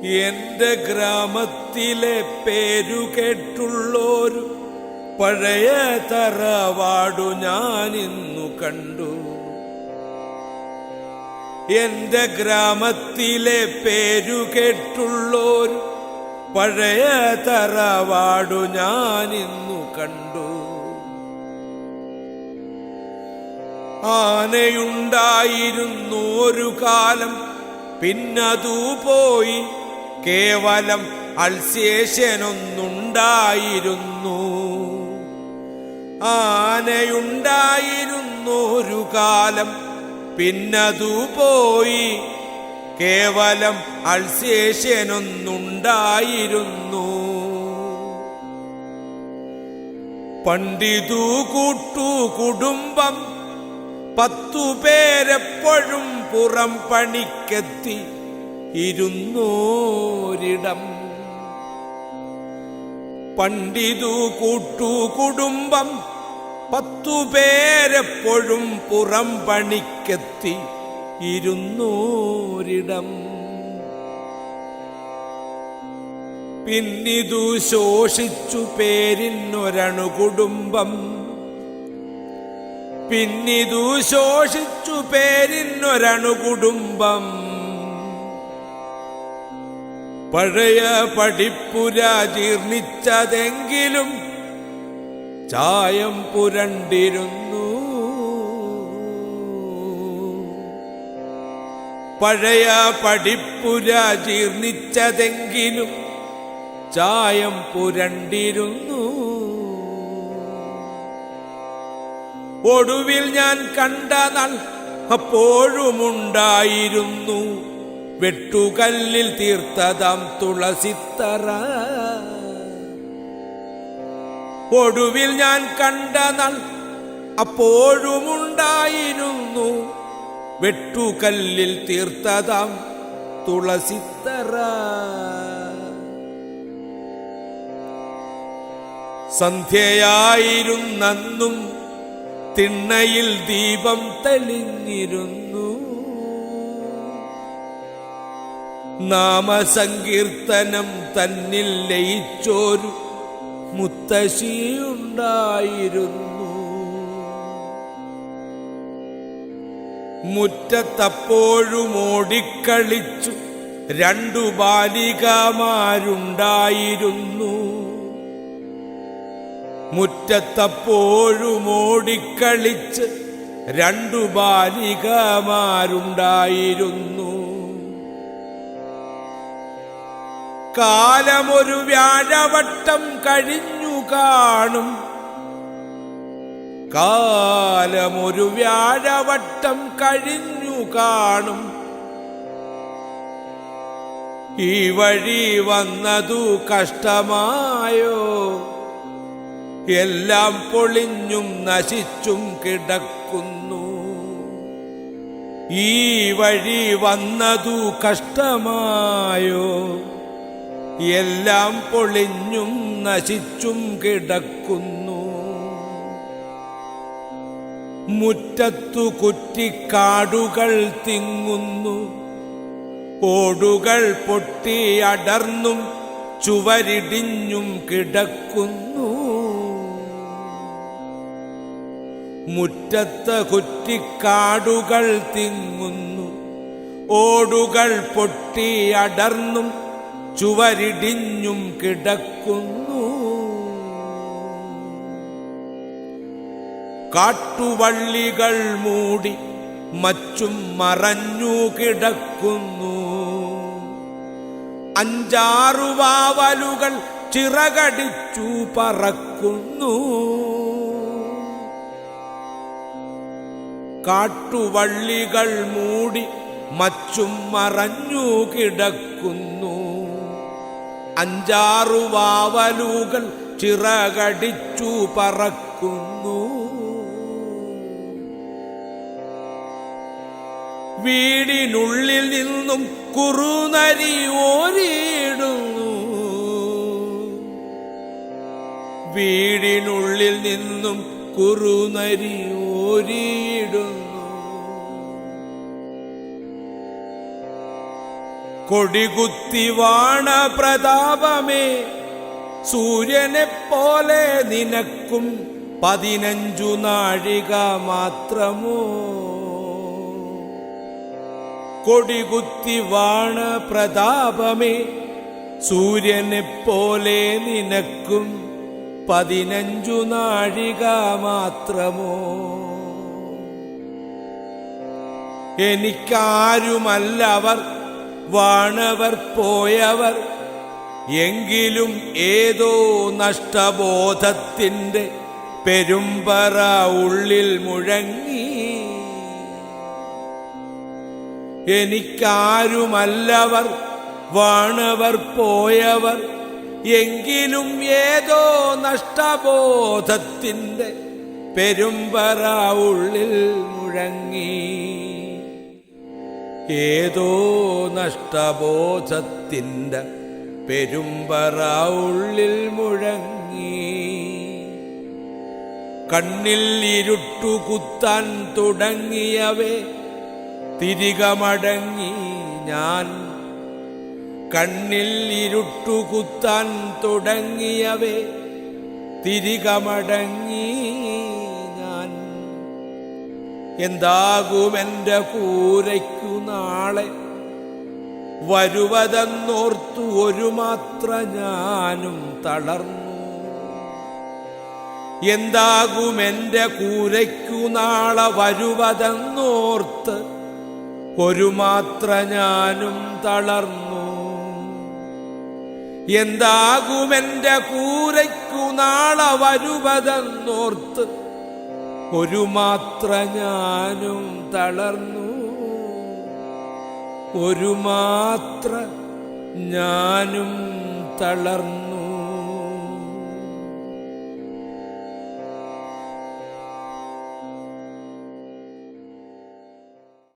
എന്റെ ഗ്രാമത്തിലെ പേരു കേട്ടുള്ളോരു പഴയ തറവാടു ഞാനിന്നു കണ്ടു. എന്റെ ഗ്രാമത്തിലെ പേരു കേട്ടുള്ളോരു പഴയ തറവാടു ഞാനിന്നു കണ്ടു. ആനയുണ്ടായിരുന്നു ഒരു കാലം, പിന്നതു പോയി. കേവലം അൾസേഷ്യനൊന്നുണ്ടായിരുന്നു. ആനയുണ്ടായിരുന്നു ഒരു കാലം, പിന്നതു പോയി. കേവലം അൾസേഷ്യനൊന്നുണ്ടായിരുന്നു. പണ്ടിതു കൂട്ടു കുടുംബം 10 പേരെപ്പോഴും പുറം പണിക്കെത്തി ഇരുന്നോരിടം. പണ്ടിതു കൂട്ടു കുടുംബം 10 പേരെപ്പോഴും പുറം പണിക്കെത്തി ഇരുന്നോരിടം. പിന്നിതു ശോഷിച്ചു പേരിനൊരണു കുടുംബം. പിന്നിതു ശോഷിച്ചു പേരിനൊരണു കുടുംബം. പഴയ പഠിപ്പുര ജീർണിച്ചതെങ്കിലും ചായം പുരണ്ടിരുന്നു. പഴയ പഠിപ്പുര ജീർണിച്ചതെങ്കിലും ചായം പുരണ്ടിരുന്നു. ഒടുവിൽ ഞാൻ കണ്ട നാൾ അപ്പോഴുമുണ്ടായിരുന്നു വെട്ടുകല്ലിൽ തീർത്തതാം തുളസിത്തറ. ഒടുവിൽ ഞാൻ കണ്ട നാൾ അപ്പോഴുമുണ്ടായിരുന്നു വെട്ടുകല്ലിൽ തീർത്തതാം തുളസിത്തറ. സന്ധ്യയായിരുന്നും തിണ്ണയിൽ ദീപം തെളിഞ്ഞിരുന്നു. നാമസങ്കീർത്തനം തന്നിൽ ലയിച്ചോരു മുത്തശ്ശിയുണ്ടായിരുന്നു. മുറ്റത്തപ്പോഴും ഓടിക്കളിച്ചു 2 ബാലികമാരുണ്ടായിരുന്നു. മുറ്റത്തപ്പോഴും ഓടിക്കളിച്ച് 2 ബാലികമാരുണ്ടായിരുന്നു. കാലമൊരു വ്യാഴവട്ടം കഴിഞ്ഞു കാണും. കാലമൊരു വ്യാഴവട്ടം കഴിഞ്ഞു കാണും. ഈ വഴി വന്നതു കഷ്ടമായോ. എല്ലാം പൊളിഞ്ഞും നശിച്ചും കിടക്കുന്നു. ഈ വഴി വന്നതു കഷ്ടമായോ. എല്ലാം പൊളിഞ്ഞും നശിച്ചും കിടക്കുന്നു. മുറ്റത്തു കുറ്റിക്കാടുകൾ തിങ്ങുന്നു. ഓടുകൾ പൊട്ടി അടർന്നും ചുവരിടിഞ്ഞും കിടക്കുന്നു. മുറ്റത്ത് കുറ്റിക്കാടുകൾ തിങ്ങുന്നു. ഓടുകൾ പൊട്ടി അടർന്നും ചുവരിടിഞ്ഞും കിടക്കുന്നു. കാട്ടുവള്ളികൾ മൂടി മച്ചും മറഞ്ഞു കിടക്കുന്നു. 5-6 വാവലുകൾ ചിറകടിച്ചു പറക്കുന്നു. കാട്ടുവള്ളികൾ മൂടി മച്ചും മറഞ്ഞു കിടക്കുന്നു. 5-6 വാവലുകൾ ചിറകടിച്ചു പറക്കുന്നു. വീടിനുള്ളിൽ നിന്നും കുറുനരി ഓരിയിടുന്നു. വീടിനുള്ളിൽ നിന്നും കുറുനരി ഓരിയിടുന്നു. കൊടികുത്തി വാണ പ്രതാപമേ സൂര്യനെപ്പോലെ നിനക്കും 15 നാഴിക മാത്രമോ. കൊടികുത്തി വാണ പ്രതാപമേ സൂര്യനെപ്പോലെ നിനക്കും 15 നാഴിക മാത്രമോ. എനിക്കാരുമല്ലവർ വാണവർ പോയവർ, എങ്കിലും ഏതോ നഷ്ടബോധത്തിൻ്റെ പെരുമ്പറ ഉള്ളിൽ മുഴങ്ങി. എനിക്കാരുമല്ലവർ വാണവർ പോയവർ, എങ്കിലും ഏതോ നഷ്ടബോധത്തിൻ്റെ പെരുമ്പറ ഉള്ളിൽ മുഴങ്ങി. ഏതോ നഷ്ടബോധത്തിൻ്റെ പെരുമ്പറ ഉള്ളിൽ മുഴങ്ങി. കണ്ണിൽ ഇരുട്ടു കുത്താൻ തുടങ്ങിയവേ തിരികെ മടങ്ങി ഞാൻ. കണ്ണിൽ ഇരുട്ടു കുത്താൻ തുടങ്ങിയവേ തിരികെ മടങ്ങി ഞാൻ. എന്താകുമെൻ്റെ കൂരയ്ക്കു നാളെ വരുവതെന്നോർത്തു ഒരു മാത്ര ഞാനും തളർന്നു. എന്താകുമെൻ്റെ കൂരയ്ക്കു നാളെ വരുവതെന്നോർത്ത് ഒരു മാത്ര ഞാനും തളർന്നു. എന്താകുമെൻ്റെ കൂരയ്ക്കു നാളെ വരുവതെന്നോർത്ത് ഒരു മാത്ര ഞാനും തളർന്നു. ഒരു മാത്ര ഞാനും തളർന്നു.